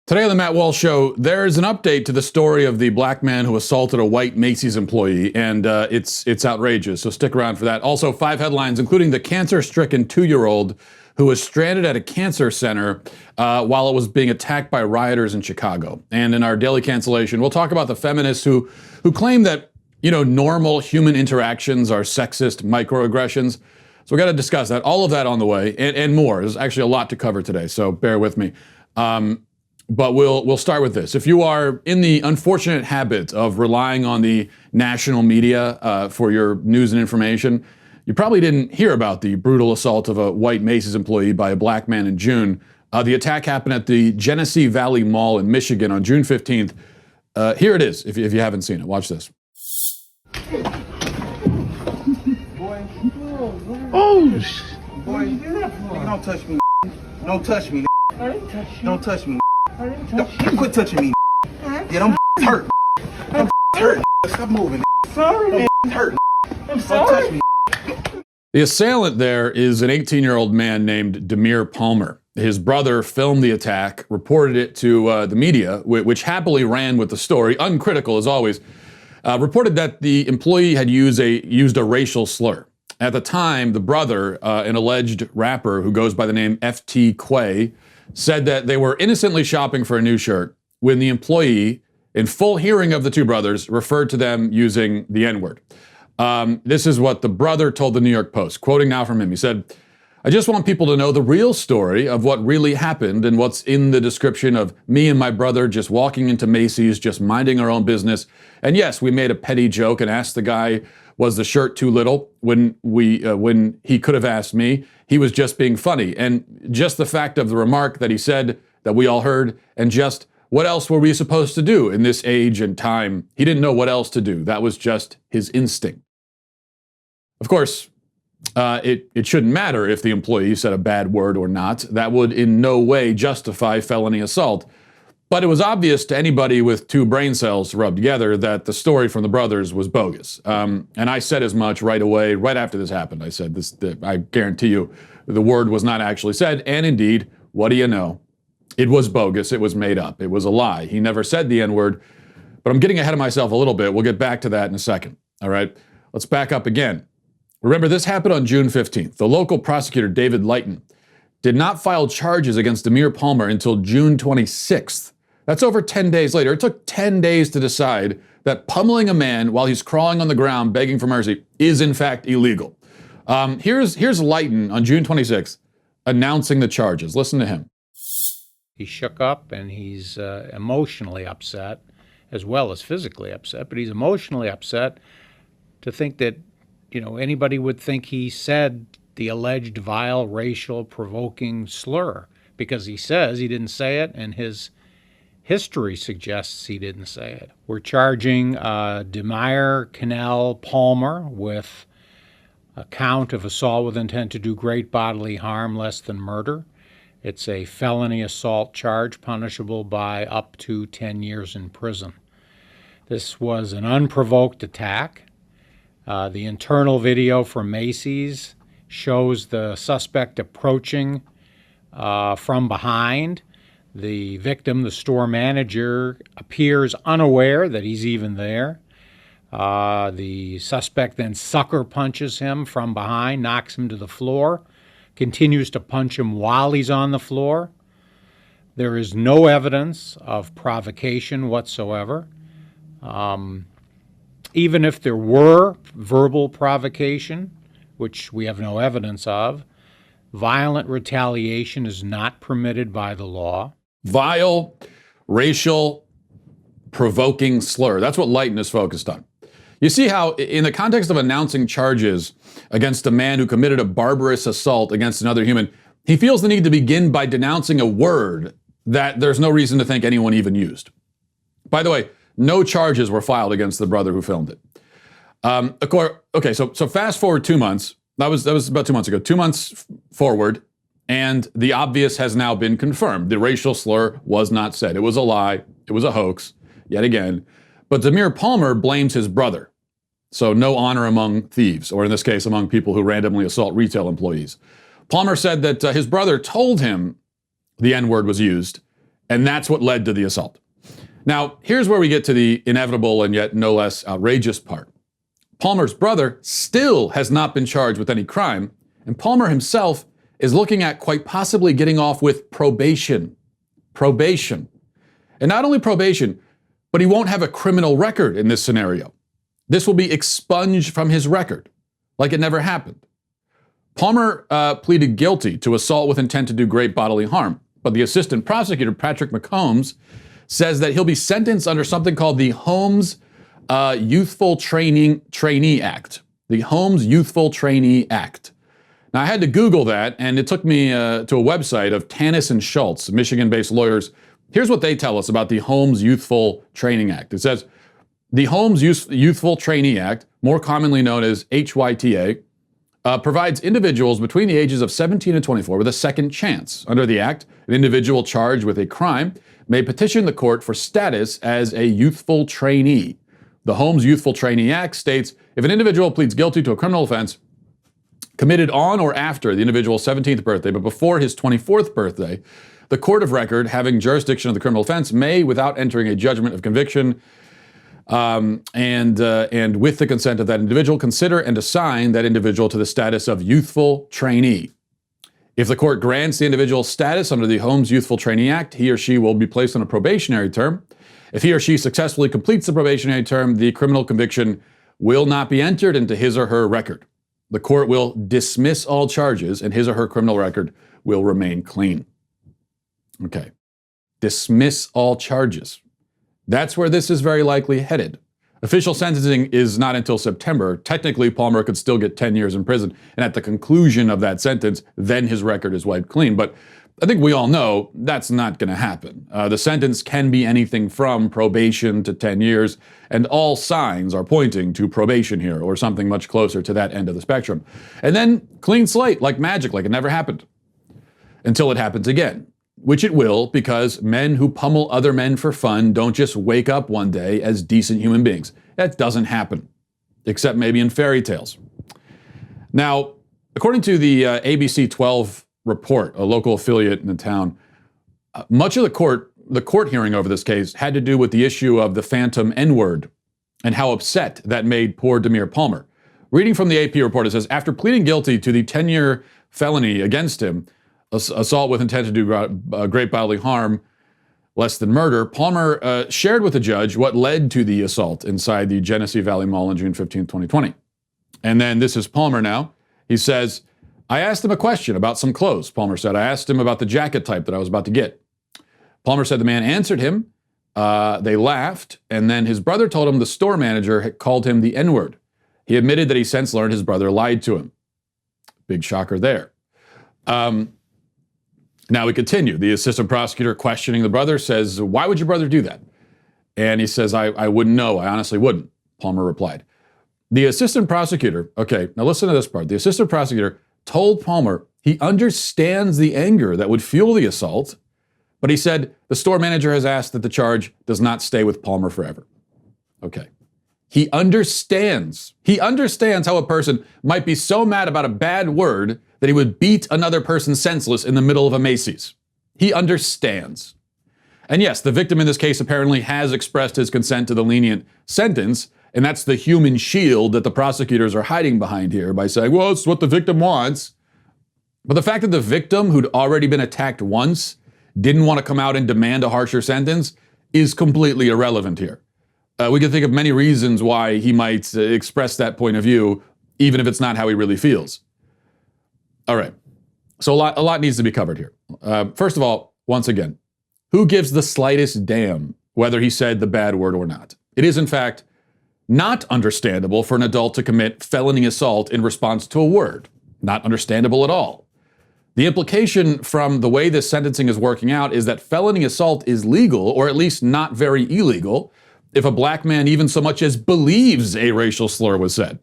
Today on the Matt Walsh Show, there's an update to the story of the black man who assaulted a white Macy's employee, and it's outrageous, so stick around for that. Also, 5 headlines, including the cancer-stricken 2-year-old who was stranded at a cancer center while it was being attacked by rioters in Chicago. And in our Daily Cancellation, we'll talk about the feminists who claim that, normal human interactions are sexist microaggressions. So we got to discuss that, all of that on the way, and more. There's actually a lot to cover today, so bear with me. But we'll start with this. If you are in the unfortunate habit of relying on the national media for your news and information, you probably didn't hear about the brutal assault of a white Macy's employee by a black man in June. The attack happened at the Genesee Valley Mall in Michigan on June 15th. Here it is, if you haven't seen it. Watch this. Oh, boy, don't touch me. Don't touch me. I didn't touch you. Don't touch me. I didn't touch you. Quit touching me. Yeah, them hurt. Them hurt. Stop moving. Sorry, man. Them hurt. I'm Don't sorry. touch me. The assailant there is an 18-year-old man named Demir Palmer. His brother filmed the attack, reported it to the media, which happily ran with the story, uncritical as always, reported that the employee had used a racial slur. At the time, the brother, an alleged rapper who goes by the name F.T. Quay, said that they were innocently shopping for a new shirt when the employee, in full hearing of the two brothers, referred to them using the N-word. This is what the brother told the New York Post, quoting now from him. He said, "I just want people to know the real story of what really happened and what's in the description of me and my brother just walking into Macy's, just minding our own business. And yes, we made a petty joke and asked the guy, was the shirt too little when he could have asked me. He was just being funny. And just the fact of the remark that he said that we all heard, and just what else were we supposed to do in this age and time? He didn't know what else to do. That was just his instinct." Of course, it shouldn't matter if the employee said a bad word or not. That would in no way justify felony assault. But it was obvious to anybody with 2 brain cells rubbed together that the story from the brothers was bogus. And I said as much right away, right after this happened. I said, I guarantee you, the word was not actually said. And indeed, what do you know? It was bogus. It was made up. It was a lie. He never said the N-word. But I'm getting ahead of myself a little bit. We'll get back to that in a second. All right? Let's back up again. Remember, this happened on June 15th. The local prosecutor, David Lighton, did not file charges against Demir Palmer until June 26th. That's over 10 days later. It took 10 days to decide that pummeling a man while he's crawling on the ground begging for mercy is in fact illegal. Here's Lighton on June 26th announcing the charges. Listen to him. He's shook up and he's emotionally upset as well as physically upset, but he's emotionally upset to think that, anybody would think he said the alleged vile, racial, provoking slur, because he says he didn't say it and his history suggests he didn't say it. We're charging Demir Canal Palmer with a count of assault with intent to do great bodily harm less than murder. It's a felony assault charge punishable by up to 10 years in prison. This was an unprovoked attack. The internal video from Macy's shows the suspect approaching from behind. The victim, the store manager, appears unaware that he's even there. The suspect then sucker punches him from behind, knocks him to the floor, continues to punch him while he's on the floor. There is no evidence of provocation whatsoever. Even if there were verbal provocation, which we have no evidence of, violent retaliation is not permitted by the law. Vile, racial, provoking slur. That's what Lighton is focused on. You see how, in the context of announcing charges against a man who committed a barbarous assault against another human, he feels the need to begin by denouncing a word that there's no reason to think anyone even used. By the way, no charges were filed against the brother who filmed it. Okay, so fast forward 2 months. That was about 2 months ago. 2 months forward, and the obvious has now been confirmed. The racial slur was not said. It was a lie. It was a hoax, yet again. But Demir Palmer blames his brother. So no honor among thieves, or in this case, among people who randomly assault retail employees. Palmer said that his brother told him the N-word was used, And that's what led to the assault. Now, here's where we get to the inevitable and yet no less outrageous part. Palmer's brother still has not been charged with any crime, and Palmer himself is looking at quite possibly getting off with probation. Probation. And not only probation, but he won't have a criminal record in this scenario. This will be expunged from his record, like it never happened. Palmer pleaded guilty to assault with intent to do great bodily harm, but the assistant prosecutor, Patrick McCombs, says that he'll be sentenced under something called the Holmes Youthful Trainee Act. The Holmes Youthful Trainee Act. Now, I had to Google that, and it took me to a website of Tannis and Schultz, Michigan-based lawyers. Here's what they tell us about the Holmes Youthful Training Act. It says, the Holmes Youthful Trainee Act, more commonly known as HYTA, provides individuals between the ages of 17 and 24 with a second chance. Under the act, an individual charged with a crime may petition the court for status as a youthful trainee. The Holmes Youthful Trainee Act states if an individual pleads guilty to a criminal offense committed on or after the individual's 17th birthday, but before his 24th birthday, the court of record having jurisdiction of the criminal offense may, without entering a judgment of conviction, and with the consent of that individual, consider and assign that individual to the status of youthful trainee. If the court grants the individual status under the Holmes Youthful Trainee Act, he or she will be placed on a probationary term. If he or she successfully completes the probationary term, the criminal conviction will not be entered into his or her record. The court will dismiss all charges and his or her criminal record will remain clean. Okay. Dismiss all charges. That's where this is very likely headed. Official sentencing is not until September. Technically, Palmer could still get 10 years in prison, and at the conclusion of that sentence, then his record is wiped clean. But I think we all know that's not going to happen. The sentence can be anything from probation to 10 years, and all signs are pointing to probation here, or something much closer to that end of the spectrum. And then clean slate, like magic, like it never happened. Until it happens again. Which it will, because men who pummel other men for fun don't just wake up one day as decent human beings. That doesn't happen, except maybe in fairy tales. Now, according to the ABC 12 report, a local affiliate in the town, much of the court hearing over this case had to do with the issue of the phantom N-word and how upset that made poor Demir Palmer. Reading from the AP report, it says, after pleading guilty to the 10-year felony against him, assault with intent to do great bodily harm, less than murder, Palmer shared with the judge what led to the assault inside the Genesee Valley Mall on June 15, 2020. And then this is Palmer now. He says, I asked him a question about some clothes, Palmer said. I asked him about the jacket type that I was about to get. Palmer said the man answered him. They laughed. And then his brother told him the store manager had called him the N-word. He admitted that he since learned his brother lied to him. Big shocker there. Now we continue. The assistant prosecutor questioning the brother says, why would your brother do that? And he says, I wouldn't know. I honestly wouldn't, Palmer replied. The assistant prosecutor, okay, now listen to this part. The assistant prosecutor told Palmer he understands the anger that would fuel the assault, but he said the store manager has asked that the charge does not stay with Palmer forever. Okay. He understands how a person might be so mad about a bad word that he would beat another person senseless in the middle of a Macy's. He understands. And yes, the victim in this case apparently has expressed his consent to the lenient sentence, and that's the human shield that the prosecutors are hiding behind here by saying, well, it's what the victim wants. But the fact that the victim, who'd already been attacked once, didn't want to come out and demand a harsher sentence is completely irrelevant here. We can think of many reasons why he might express that point of view, even if it's not how he really feels. All right. So a lot needs to be covered here. First of all, once again, who gives the slightest damn whether he said the bad word or not? It is, in fact, not understandable for an adult to commit felony assault in response to a word. Not understandable at all. The implication from the way this sentencing is working out is that felony assault is legal, or at least not very illegal, if a black man even so much as believes a racial slur was said.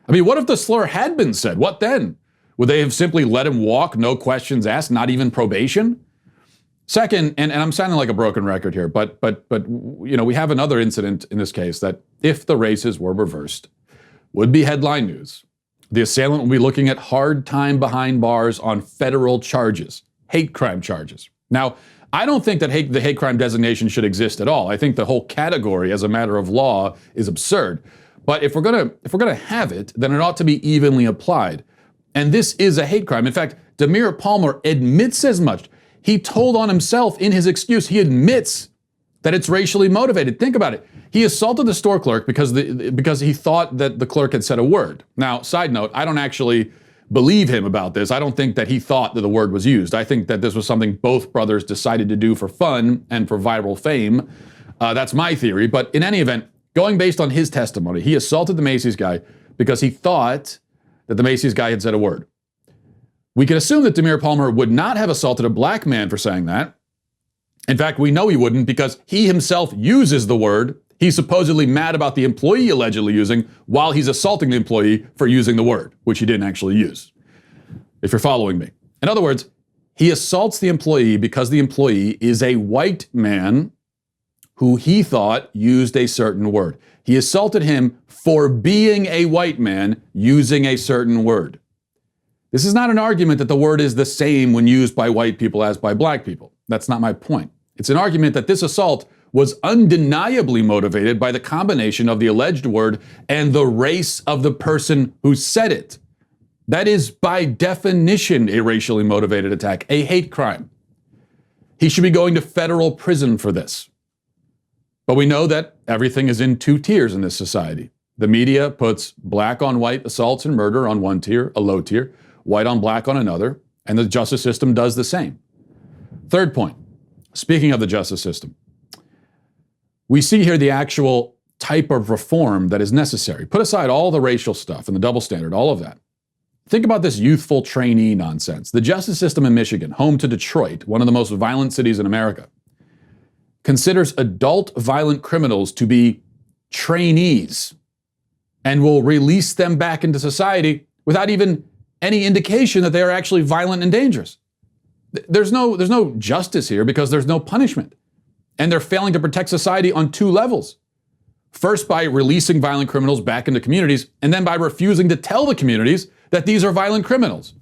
I mean, what if the slur had been said? What then? Would they have simply let him walk, no questions asked, not even probation? Second, and I'm sounding like a broken record here, but you know, we have another incident in this case that, if the races were reversed, would be headline news. The assailant will be looking at hard time behind bars on federal charges, hate crime charges. Now, I don't think that the hate crime designation should exist at all. I think the whole category as a matter of law is absurd. But if we're gonna have it, then it ought to be evenly applied. And this is a hate crime. In fact, Damir Palmer admits as much. He told on himself in his excuse, he admits that it's racially motivated. Think about it. He assaulted the store clerk because he thought that the clerk had said a word. Now, side note, I don't actually believe him about this. I don't think that he thought that the word was used. I think that this was something both brothers decided to do for fun and for viral fame. That's my theory. But in any event, going based on his testimony, he assaulted the Macy's guy because he thought that the Macy's guy had said a word. We can assume that Damir Palmer would not have assaulted a black man for saying that. In fact, we know he wouldn't because he himself uses the word he's supposedly mad about the employee allegedly using while he's assaulting the employee for using the word, which he didn't actually use, if you're following me. In other words, he assaults the employee because the employee is a white man who he thought used a certain word. He assaulted him for being a white man using a certain word. This is not an argument that the word is the same when used by white people as by black people. That's not my point. It's an argument that this assault was undeniably motivated by the combination of the alleged word and the race of the person who said it. That is, by definition, a racially motivated attack, a hate crime. He should be going to federal prison for this. But we know that everything is in two tiers in this society. The media puts black on white assaults and murder on one tier, a low tier, white on black on another, and the justice system does the same. Third point, speaking of the justice system, we see here the actual type of reform that is necessary. Put aside all the racial stuff and the double standard, all of that. Think about this youthful trainee nonsense. The justice system in Michigan, home to Detroit, one of the most violent cities in America, considers adult violent criminals to be trainees and will release them back into society without even any indication that they are actually violent and dangerous. There's no justice here because there's no punishment. And they're failing to protect society on two levels. First, by releasing violent criminals back into communities, and then by refusing to tell the communities that these are violent criminals.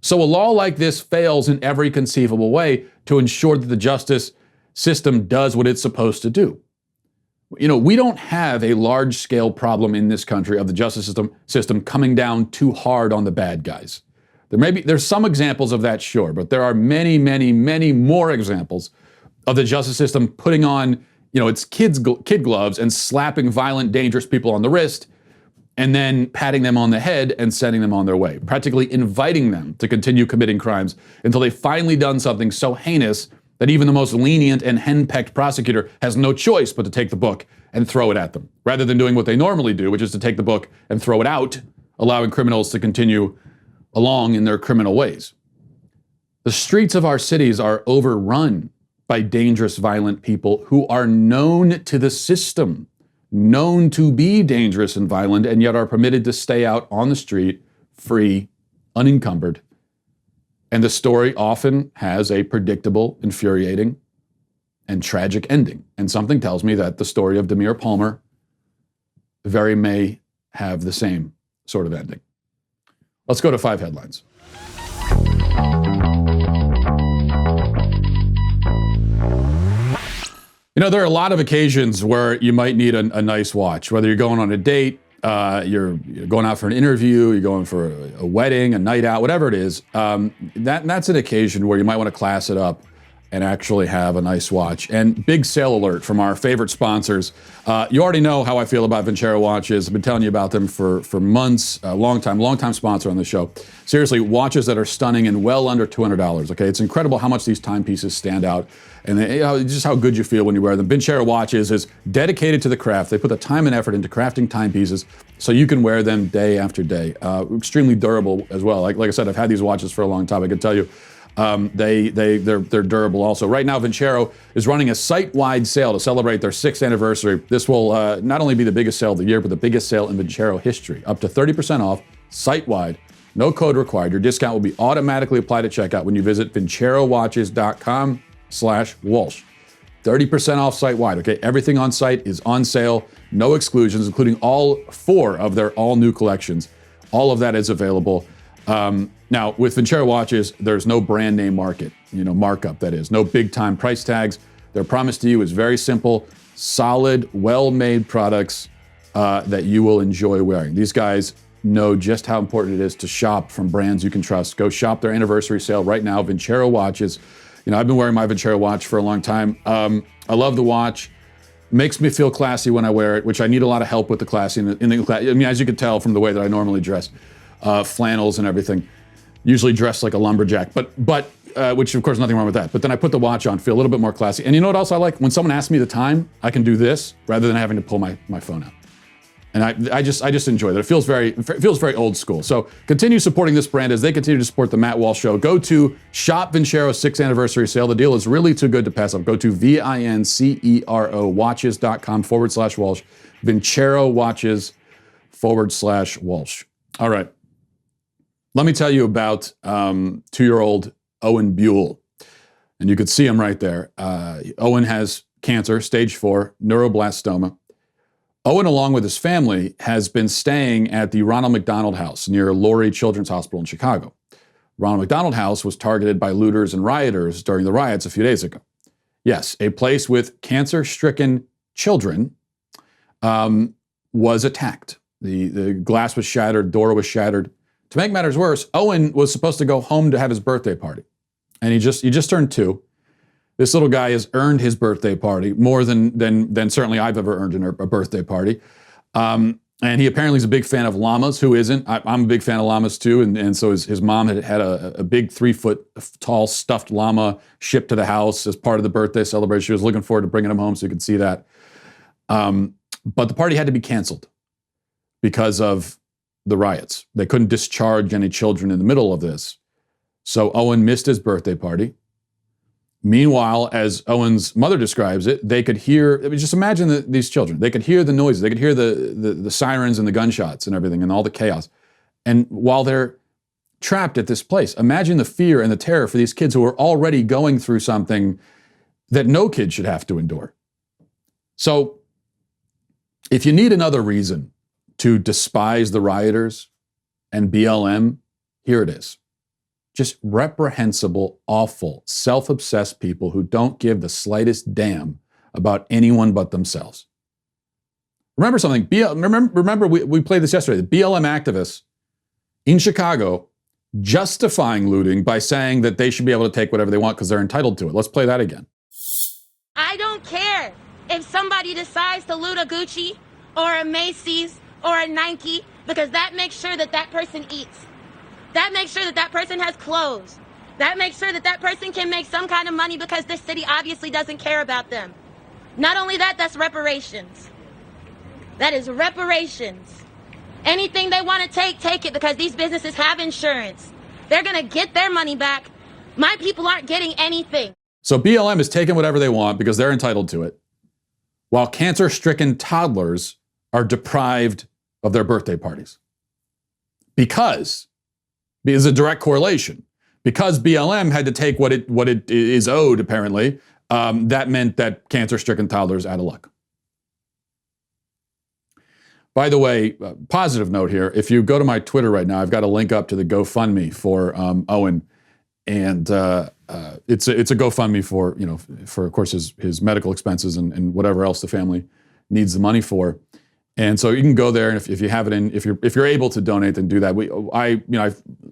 So a law like this fails in every conceivable way to ensure that the justice system does what it's supposed to do. You know, we don't have a large-scale problem in this country of the justice system coming down too hard on the bad guys. There's some examples of that, sure, but there are many, many, many more examples of the justice system putting on, its kid gloves and slapping violent, dangerous people on the wrist and then patting them on the head and sending them on their way, practically inviting them to continue committing crimes until they've finally done something so heinous that even the most lenient and henpecked prosecutor has no choice but to take the book and throw it at them, rather than doing what they normally do, which is to take the book and throw it out, allowing criminals to continue along in their criminal ways. The streets of our cities are overrun by dangerous, violent people who are known to the system, known to be dangerous and violent, and yet are permitted to stay out on the street, free, unencumbered. And the story often has a predictable, infuriating, and tragic ending. And something tells me that the story of Damir Palmer very may have the same sort of ending. Let's go to 5 headlines. There are a lot of occasions where you might need a nice watch, whether you're going on a date, you're going out for an interview, you're going for a wedding, a night out, whatever it is. That's an occasion where you might want to class it up and actually have a nice watch. And big sale alert from our favorite sponsors. You already know how I feel about Vincero watches. I've been telling you about them for months, a long time sponsor on the show. Seriously, watches that are stunning and well under $200, okay? It's incredible how much these timepieces stand out and just how good you feel when you wear them. Vincero watches is dedicated to the craft. They put the time and effort into crafting timepieces so you can wear them day after day. Extremely durable as well. Like I said, I've had these watches for a long time. I can tell you, they're durable also. Right now, Vincero is running a site-wide sale to celebrate their 6th anniversary. This will not only be the biggest sale of the year, but the biggest sale in Vincero history. Up to 30% off, site-wide, no code required. Your discount will be automatically applied at checkout when you visit vincerowatches.com/Walsh. 30% off site-wide, okay? Everything on site is on sale, no exclusions, including all 4 of their all-new collections. All of that is available. Now, with Vincero watches, there's no brand name markup, that is. No big time price tags. Their promise to you is very simple, solid, well-made products that you will enjoy wearing. These guys know just how important it is to shop from brands you can trust. Go shop their anniversary sale right now, Vincero watches. I've been wearing my Vincero watch for a long time. I love the watch. Makes me feel classy when I wear it, which I need a lot of help with the classy. As you can tell from the way that I normally dress, flannels and everything. Usually dressed like a lumberjack, but which of course nothing wrong with that. But then I put the watch on, feel a little bit more classy. And you know what else I like? When someone asks me the time, I can do this rather than having to pull my phone out. And I just enjoy that. It feels very old school. So continue supporting this brand as they continue to support the Matt Walsh Show. Go to Shop Vincero's 6th anniversary sale. The deal is really too good to pass up. Go to Vincero watches.com/Walsh. Vincero watches /Walsh. All right. Let me tell you about 2-year-old Owen Buell. And you could see him right there. Owen has cancer, stage 4, neuroblastoma. Owen, along with his family, has been staying at the Ronald McDonald House near Lurie Children's Hospital in Chicago. Ronald McDonald House was targeted by looters and rioters during the riots a few days ago. Yes, a place with cancer-stricken children was attacked. The glass was shattered, door was shattered. To make matters worse, Owen was supposed to go home to have his birthday party. And he just turned 2. This little guy has earned his birthday party more than certainly I've ever earned in a birthday party. And he apparently is a big fan of llamas. Who isn't? I'm a big fan of llamas too. And so his mom had a big 3-foot tall stuffed llama shipped to the house as part of the birthday celebration. She was looking forward to bringing him home so you could see that. But the party had to be canceled because of the riots. They couldn't discharge any children in the middle of this. So Owen missed his birthday party. Meanwhile, as Owen's mother describes it, they could hear, just imagine these children, they could hear the noises, they could hear the sirens and the gunshots and everything and all the chaos. And while they're trapped at this place, imagine the fear and the terror for these kids who are already going through something that no kid should have to endure. So if you need another reason to despise the rioters and BLM, here it is. Just reprehensible, awful, self-obsessed people who don't give the slightest damn about anyone but themselves. Remember something, remember we played this yesterday, the BLM activists in Chicago justifying looting by saying that they should be able to take whatever they want because they're entitled to it. Let's play that again. I don't care if somebody decides to loot a Gucci or a Macy's or a Nike because that makes sure that that person eats. That makes sure that that person has clothes. That makes sure that that person can make some kind of money because this city obviously doesn't care about them. Not only that, that's reparations. That is reparations. Anything they want to take it because these businesses have insurance. They're going to get their money back. My people aren't getting anything. So BLM is taking whatever they want because they're entitled to it, while cancer-stricken toddlers are deprived of their birthday parties. Because a direct correlation. Because BLM had to take what it is owed, apparently, that meant that cancer-stricken toddlers out of luck. By the way, positive note here, if you go to my Twitter right now, I've got a link up to the GoFundMe for Owen. And it's a GoFundMe for of course his medical expenses and whatever else the family needs the money for. And so you can go there, and if you have it in, if you're able to donate, then do that.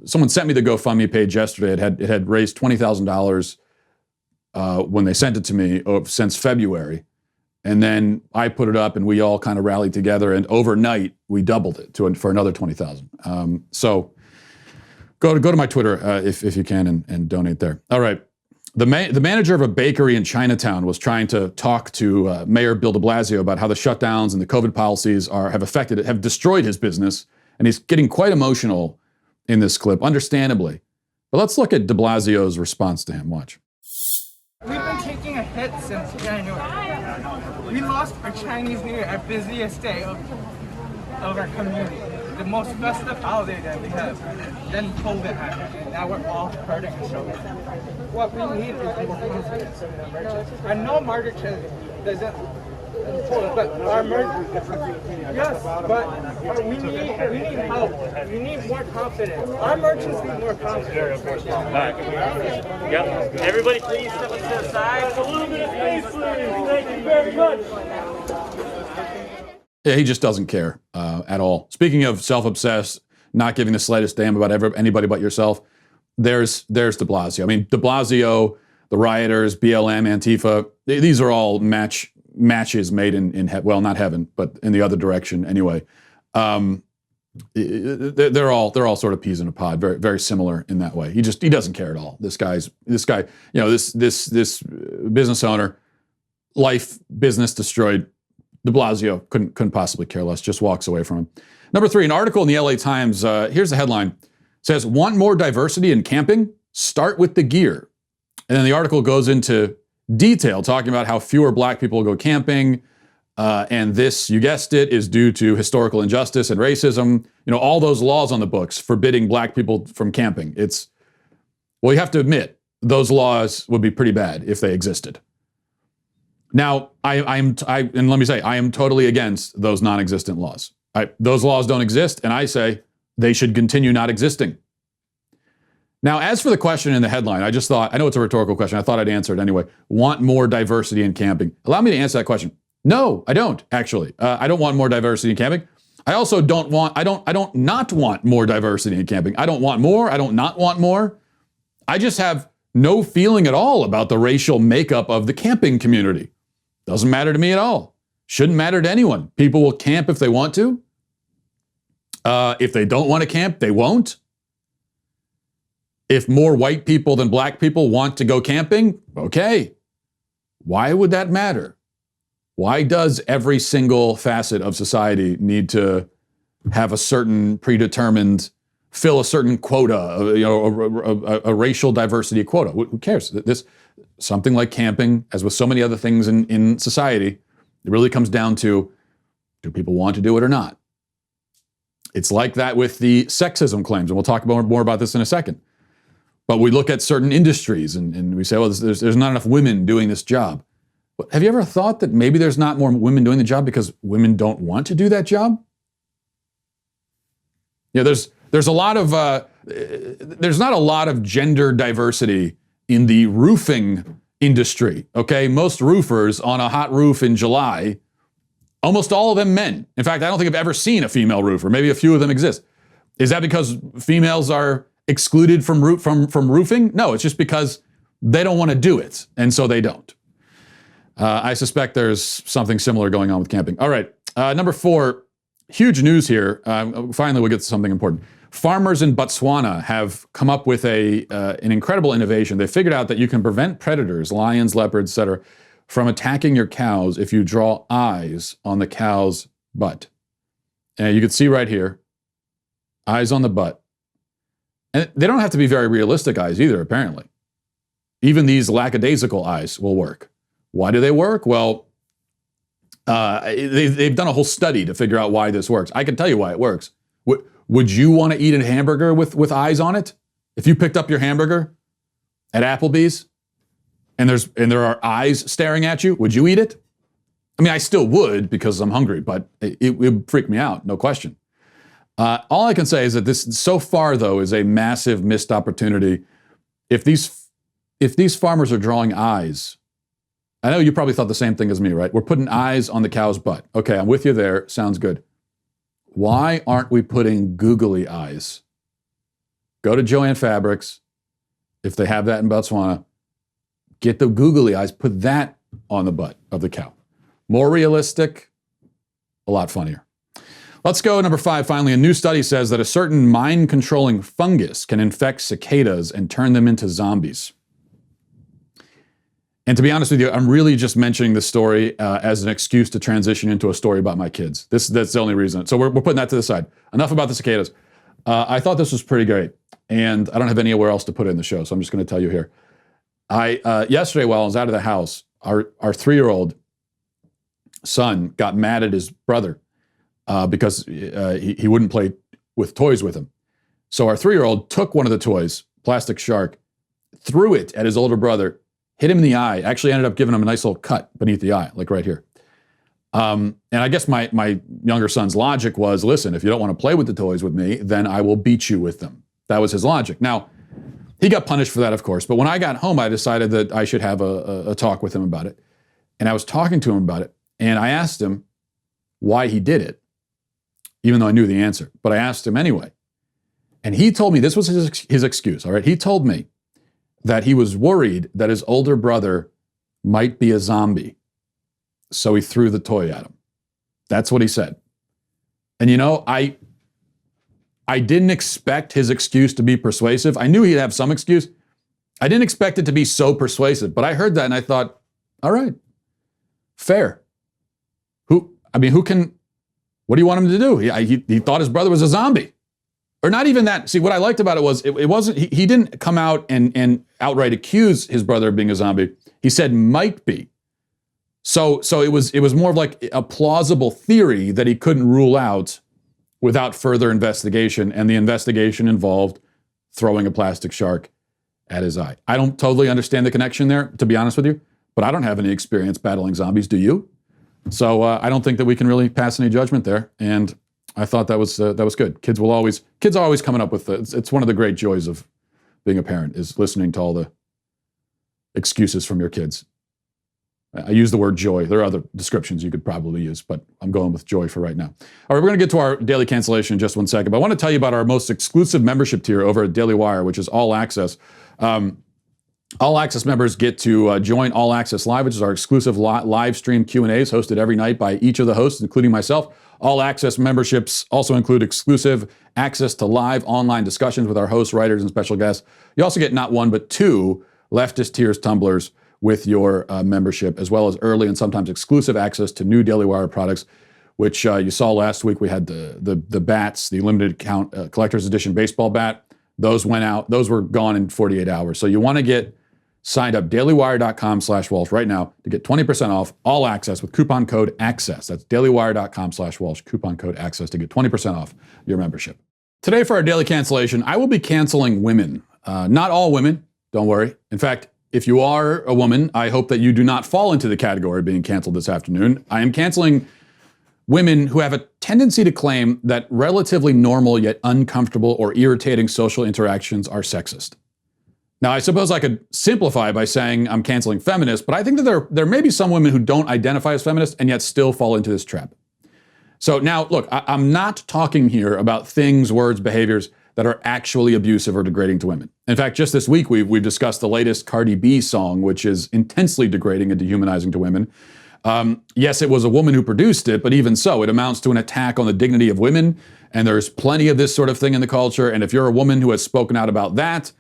Someone sent me the GoFundMe page yesterday. It had raised $20,000 when they sent it to me since February, and then I put it up, and we all kind of rallied together, and overnight we doubled it for another $20,000. So go to my Twitter if you can and donate there. All right. The manager of a bakery in Chinatown was trying to talk to Mayor Bill de Blasio about how the shutdowns and the COVID policies have destroyed his business, and he's getting quite emotional in this clip, understandably. But let's look at de Blasio's response to him. Watch. We've been taking a hit since January. We lost our Chinese New Year, our busiest day of our community. The most festive holiday that we have. Then COVID happened, and now we're all hurting. So what we need is more confidence in the merchants. I know Margaret doesn't But our yes, but we need help. We need more confidence. Our merchants need more confidence. All right. Yep. Everybody, please step to the side. A little bit of space, please. Thank you very much. Yeah, he just doesn't care at all. Speaking of self-obsessed, not giving the slightest damn about anybody but yourself, there's de Blasio. I mean, de Blasio, the rioters, BLM, Antifa, these are all matches made in well, not heaven, but in the other direction anyway. They're all sort of peas in a pod, very, very similar in that way. He doesn't care at all. This guy, you know, this business owner, life, business destroyed. De Blasio couldn't possibly care less, just walks away from him. Number 3, an article in the LA Times, here's the headline, says, want more diversity in camping? Start with the gear. And then the article goes into detail, talking about how fewer black people go camping, and this, you guessed it, is due to historical injustice and racism. You know, all those laws on the books forbidding black people from camping. Well, you have to admit, those laws would be pretty bad if they existed. Now, and let me say, I am totally against those non-existent laws. Those laws don't exist, and I say they should continue not existing. Now, as for the question in the headline, I know it's a rhetorical question. I thought I'd answer it anyway. Want more diversity in camping? Allow me to answer that question. No, I don't, actually. I don't want more diversity in camping. I also don't not want more diversity in camping. I don't want more. I don't not want more. I just have no feeling at all about the racial makeup of the camping community. Doesn't matter to me at all. Shouldn't matter to anyone. People will camp if they want to. If they don't want to camp, they won't. If more white people than black people want to go camping, okay. Why would that matter? Why does every single facet of society need to have a certain predetermined, fill a certain quota, you know, a racial diversity quota? Who cares? Something like camping, as with so many other things in society, it really comes down to, do people want to do it or not? It's like that with the sexism claims, and we'll talk more about this in a second. But we look at certain industries and we say, well, there's not enough women doing this job. But have you ever thought that maybe there's not more women doing the job because women don't want to do that job? Yeah, there's not a lot of gender diversity in the roofing industry, okay? Most roofers on a hot roof in July, almost all of them men. In fact, I don't think I've ever seen a female roofer. Maybe a few of them exist. Is that because females are excluded from roofing? No, it's just because they don't want to do it, and so they don't. I suspect there's something similar going on with camping. All right, number 4, huge news here. Finally, we'll get to something important. Farmers in Botswana have come up with an incredible innovation. They figured out that you can prevent predators, lions, leopards, etc., from attacking your cows if you draw eyes on the cow's butt. And you can see right here, eyes on the butt. And they don't have to be very realistic eyes either, apparently. Even these lackadaisical eyes will work. Why do they work? Well, they've done a whole study to figure out why this works. I can tell you why it works. Would you want to eat a hamburger with eyes on it? If you picked up your hamburger at Applebee's and there are eyes staring at you, would you eat it? I mean, I still would because I'm hungry, but it would freak me out, no question. All I can say is that this, so far though, is a massive missed opportunity. If these farmers are drawing eyes, I know you probably thought the same thing as me, right? We're putting eyes on the cow's butt. Okay, I'm with you there. Sounds good. Why aren't we putting googly eyes? Go to Joann Fabrics, if they have that in Botswana, get the googly eyes, put that on the butt of the cow. More realistic, a lot funnier. Let's go number 5. Finally, a new study says that a certain mind-controlling fungus can infect cicadas and turn them into zombies. And to be honest with you, I'm really just mentioning this story as an excuse to transition into a story about my kids. That's the only reason. So we're putting that to the side. Enough about the cicadas. I thought this was pretty great, and I don't have anywhere else to put it in the show, so I'm just going to tell you here. Yesterday, while I was out of the house, our 3-year-old son got mad at his brother because he wouldn't play with toys with him. So our 3-year-old took one of the toys, plastic shark, threw it at his older brother, hit him in the eye, actually ended up giving him a nice little cut beneath the eye, like right here. And I guess my younger son's logic was, listen, if you don't want to play with the toys with me, then I will beat you with them. That was his logic. Now, he got punished for that, of course. But when I got home, I decided that I should have a talk with him about it. And I was talking to him about it. And I asked him why he did it, even though I knew the answer. But I asked him anyway. And he told me, this was his excuse, all right? He told me that he was worried that his older brother might be a zombie. So he threw the toy at him. That's what he said. And you know, I didn't expect his excuse to be persuasive. I knew he'd have some excuse. I didn't expect it to be so persuasive, but I heard that and I thought, all right, fair. What do you want him to do? He thought his brother was a zombie. Or not even that. See, what I liked about it was, it wasn't, he didn't come out and outright accuse his brother of being a zombie. He said might be. So it was more of like a plausible theory that he couldn't rule out without further investigation, and the investigation involved throwing a plastic shark at his eye. I don't totally understand the connection there, to be honest with you, but I don't have any experience battling zombies. Do you? So I don't think that we can really pass any judgment there, and I thought that was good. Kids are always coming up with it's one of the great joys of being a parent, is listening to all the excuses from your kids. I use the word joy. There are other descriptions you could probably use, but I'm going with joy for right now. All right, we're going to get to our daily cancellation in just 1 second, but I want to tell you about our most exclusive membership tier over at Daily Wire, which is All Access. All Access members get to join All Access Live, which is our exclusive live stream Q&As hosted every night by each of the hosts, including myself. All Access memberships also include exclusive access to live online discussions with our hosts, writers, and special guests. You also get not one, but 2 Leftist Tears tumblers with your membership, as well as early and sometimes exclusive access to new Daily Wire products, which you saw last week. We had the bats, the limited count collector's edition baseball bat. Those went out. Those were gone in 48 hours. So you want to get signed up, dailywire.com/Walsh right now to get 20% off All Access with coupon code ACCESS. That's dailywire.com/Walsh, coupon code ACCESS to get 20% off your membership. Today for our daily cancellation, I will be canceling women. Not all women, don't worry. In fact, if you are a woman, I hope that you do not fall into the category of being canceled this afternoon. I am canceling women who have a tendency to claim that relatively normal yet uncomfortable or irritating social interactions are sexist. Now, I suppose I could simplify by saying I'm canceling feminists, but I think that there may be some women who don't identify as feminists and yet still fall into this trap. So now, look, I'm not talking here about things, words, behaviors that are actually abusive or degrading to women. In fact, just this week, we've discussed the latest Cardi B song, which is intensely degrading and dehumanizing to women. Yes, it was a woman who produced it, but even so, it amounts to an attack on the dignity of women, and there's plenty of this sort of thing in the culture, and if you're a woman who has spoken out about that,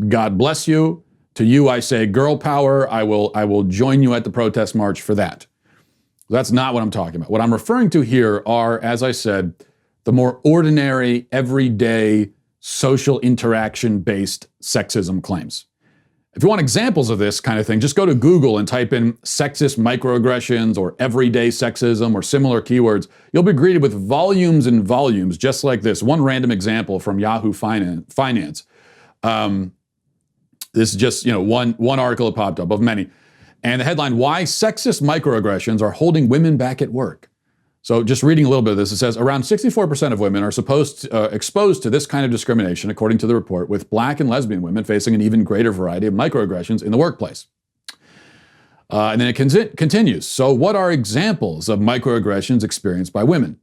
God bless you. To you, I say girl power. I will join you at the protest march for that. That's not what I'm talking about. What I'm referring to here are, as I said, the more ordinary, everyday, social interaction-based sexism claims. If you want examples of this kind of thing, just go to Google and type in sexist microaggressions or everyday sexism or similar keywords. You'll be greeted with volumes and volumes just like this. One random example from Yahoo Finance. This is just, one article that popped up of many. And the headline, Why Sexist Microaggressions Are Holding Women Back at Work. So just reading a little bit of this, it says around 64% of women are exposed to this kind of discrimination, according to the report, with Black and lesbian women facing an even greater variety of microaggressions in the workplace. And then it continues. So what are examples of microaggressions experienced by women?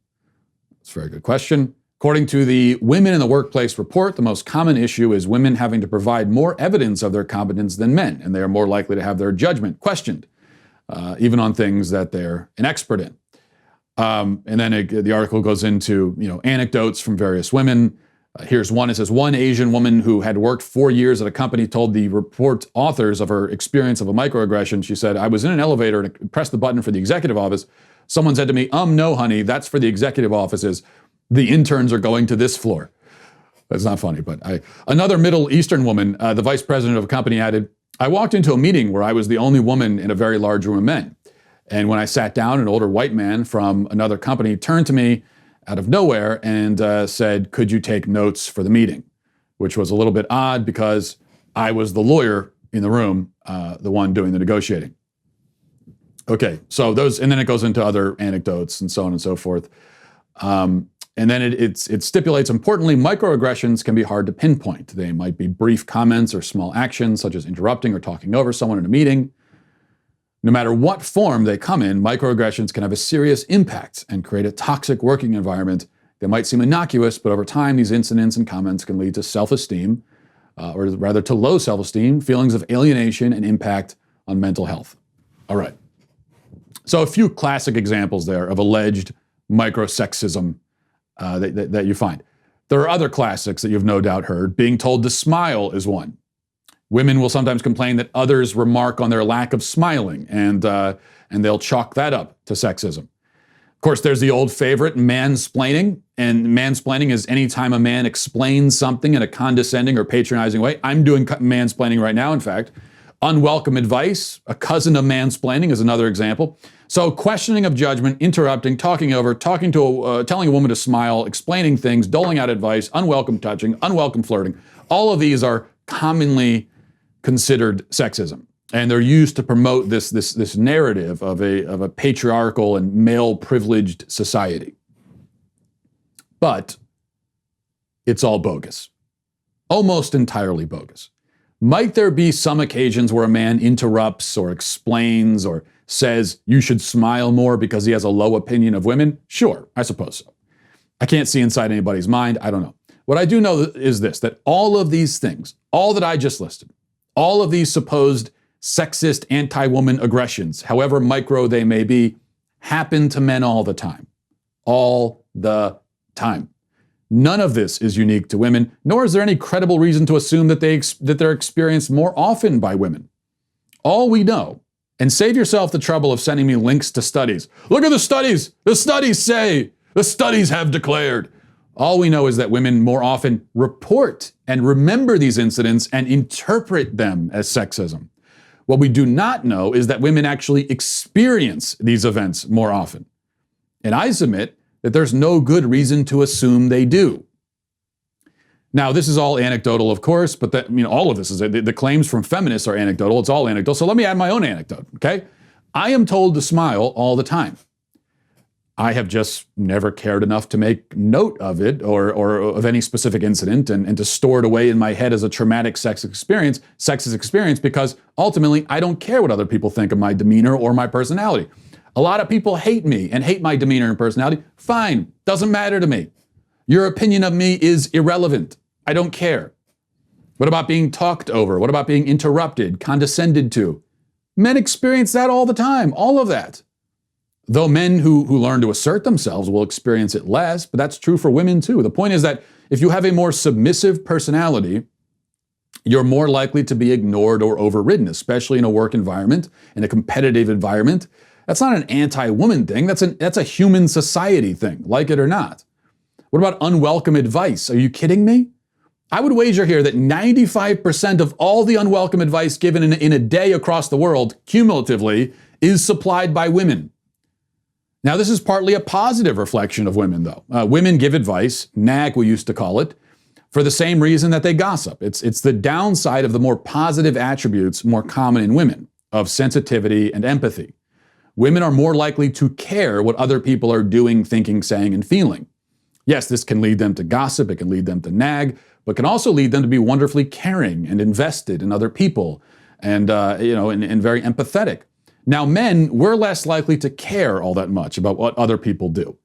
That's a very good question. According to the Women in the Workplace report, the most common issue is women having to provide more evidence of their competence than men, and they are more likely to have their judgment questioned, even on things that they're an expert in. And then the article goes into, anecdotes from various women. Here's one. It says, one Asian woman who had worked 4 years at a company told the report authors of her experience of a microaggression. She said, I was in an elevator and pressed the button for the executive office. Someone said to me, no, honey, that's for the executive offices. The interns are going to this floor. That's not funny, but another Middle Eastern woman, the vice president of a company, added, I walked into a meeting where I was the only woman in a very large room of men. And when I sat down, an older white man from another company turned to me out of nowhere and said, could you take notes for the meeting? Which was a little bit odd because I was the lawyer in the room, the one doing the negotiating. Okay, so those, and then it goes into other anecdotes and so on and so forth. And then it stipulates, importantly, microaggressions can be hard to pinpoint. They might be brief comments or small actions, such as interrupting or talking over someone in a meeting. No matter what form they come in, microaggressions can have a serious impact and create a toxic working environment. They might seem innocuous, but over time, these incidents and comments can lead to self-esteem, or rather to low self-esteem, feelings of alienation, and impact on mental health. All right. So a few classic examples there of alleged microsexism that you find. There are other classics that you've no doubt heard. Being told to smile is one. Women will sometimes complain that others remark on their lack of smiling, and they'll chalk that up to sexism. Of course, there's the old favorite, mansplaining. And mansplaining is any time a man explains something in a condescending or patronizing way. I'm doing mansplaining right now, in fact. Unwelcome advice, a cousin of mansplaining, is another example. So questioning of judgment, interrupting, talking over, telling a woman to smile, explaining things, doling out advice, unwelcome touching, unwelcome flirting. All of these are commonly considered sexism. And they're used to promote this narrative of a patriarchal and male-privileged society. But it's all bogus. Almost entirely bogus. Might there be some occasions where a man interrupts or explains or says you should smile more because he has a low opinion of women? Sure, I suppose so. I can't see inside anybody's mind. I don't know. What I do know is this, that all of these things, all that I just listed, all of these supposed sexist anti-woman aggressions, however micro they may be, happen to men all the time. All the time. None of this is unique to women, nor is there any credible reason to assume that they're experienced more often by women. All we know, and save yourself the trouble of sending me links to studies. Look at the studies! The studies say! The studies have declared! All we know is that women more often report and remember these incidents and interpret them as sexism. What we do not know is that women actually experience these events more often. And I submit that there's no good reason to assume they do. Now, this is all anecdotal, of course, but all of this is, the claims from feminists are anecdotal. It's all anecdotal. So let me add my own anecdote, okay? I am told to smile all the time. I have just never cared enough to make note of it or of any specific incident and to store it away in my head as a traumatic sexist experience, because ultimately I don't care what other people think of my demeanor or my personality. A lot of people hate me and hate my demeanor and personality. Fine, doesn't matter to me. Your opinion of me is irrelevant. I don't care. What about being talked over? What about being interrupted, condescended to? Men experience that all the time, all of that. Though men who learn to assert themselves will experience it less, but that's true for women too. The point is that if you have a more submissive personality, you're more likely to be ignored or overridden, especially in a work environment, in a competitive environment. That's not an anti-woman thing. That's a human society thing, like it or not. What about unwelcome advice? Are you kidding me? I would wager here that 95% of all the unwelcome advice given in a day across the world, cumulatively, is supplied by women. Now, this is partly a positive reflection of women, though. Women give advice, nag we used to call it, for the same reason that they gossip. It's the downside of the more positive attributes more common in women, of sensitivity and empathy. Women are more likely to care what other people are doing, thinking, saying, and feeling. Yes, this can lead them to gossip, it can lead them to nag, but can also lead them to be wonderfully caring and invested in other people and very empathetic. Now, men, we're less likely to care all that much about what other people do.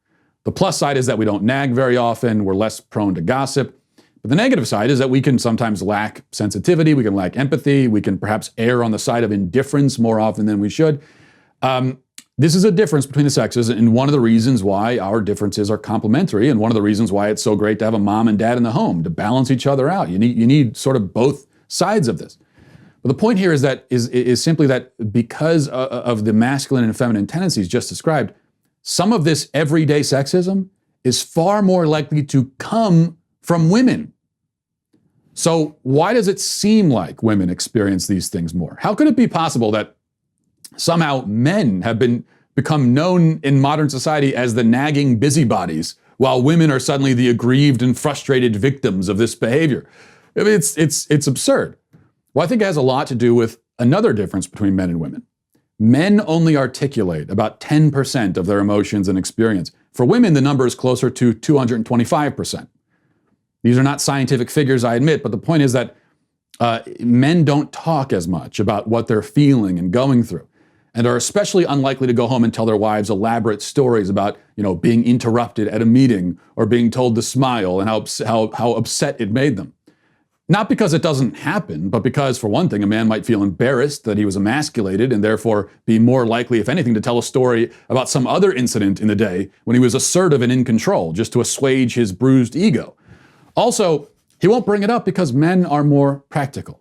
The plus side is that we don't nag very often, we're less prone to gossip. But the negative side is that we can sometimes lack sensitivity, we can lack empathy, we can perhaps err on the side of indifference more often than we should. This is a difference between the sexes, and one of the reasons why our differences are complementary, and one of the reasons why it's so great to have a mom and dad in the home, to balance each other out. You need sort of both sides of this. But the point here is simply that because of the masculine and feminine tendencies just described, some of this everyday sexism is far more likely to come from women. So why does it seem like women experience these things more? How could it be possible that somehow men have become known in modern society as the nagging busybodies, while women are suddenly the aggrieved and frustrated victims of this behavior? I mean, it's absurd. Well, I think it has a lot to do with another difference between men and women. Men only articulate about 10% of their emotions and experience. For women, the number is closer to 225%. These are not scientific figures, I admit, but the point is that men don't talk as much about what they're feeling and going through, and are especially unlikely to go home and tell their wives elaborate stories about, being interrupted at a meeting or being told to smile and how upset it made them. Not because it doesn't happen, but because, for one thing, a man might feel embarrassed that he was emasculated and therefore be more likely, if anything, to tell a story about some other incident in the day when he was assertive and in control, just to assuage his bruised ego. Also, he won't bring it up because men are more practical,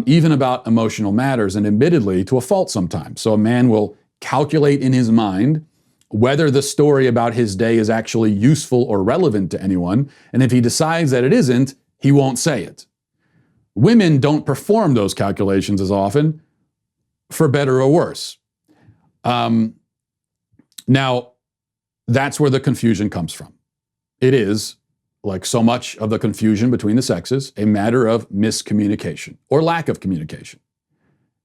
even about emotional matters, and admittedly to a fault sometimes. So a man will calculate in his mind whether the story about his day is actually useful or relevant to anyone, and if he decides that it isn't, he won't say it. Women don't perform those calculations as often, for better or worse. Now, that's where the confusion comes from. It is, like so much of the confusion between the sexes, a matter of miscommunication or lack of communication.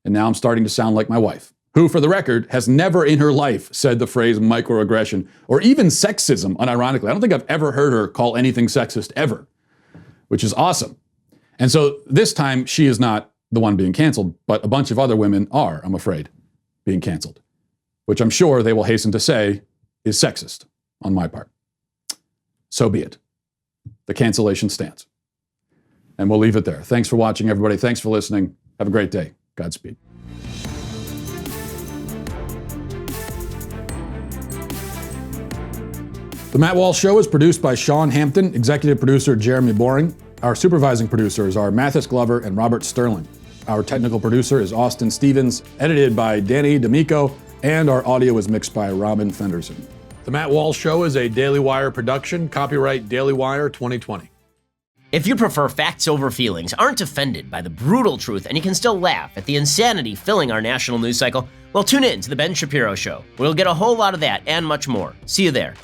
And now I'm starting to sound like my wife, who, for the record, has never in her life said the phrase microaggression or even sexism, unironically. I don't think I've ever heard her call anything sexist ever, which is awesome. And so this time she is not the one being canceled, but a bunch of other women are, I'm afraid, being canceled, which I'm sure they will hasten to say is sexist on my part. So be it. The cancellation stands. And we'll leave it there. Thanks for watching, everybody. Thanks for listening. Have a great day. Godspeed. The Matt Walsh Show is produced by Sean Hampton, executive producer Jeremy Boring. Our supervising producers are Mathis Glover and Robert Sterling. Our technical producer is Austin Stevens, edited by Danny D'Amico, and our audio is mixed by Robin Fenderson. The Matt Walsh Show is a Daily Wire production, copyright Daily Wire 2020. If you prefer facts over feelings, aren't offended by the brutal truth, and you can still laugh at the insanity filling our national news cycle, well, tune in to The Ben Shapiro Show. We'll get a whole lot of that and much more. See you there.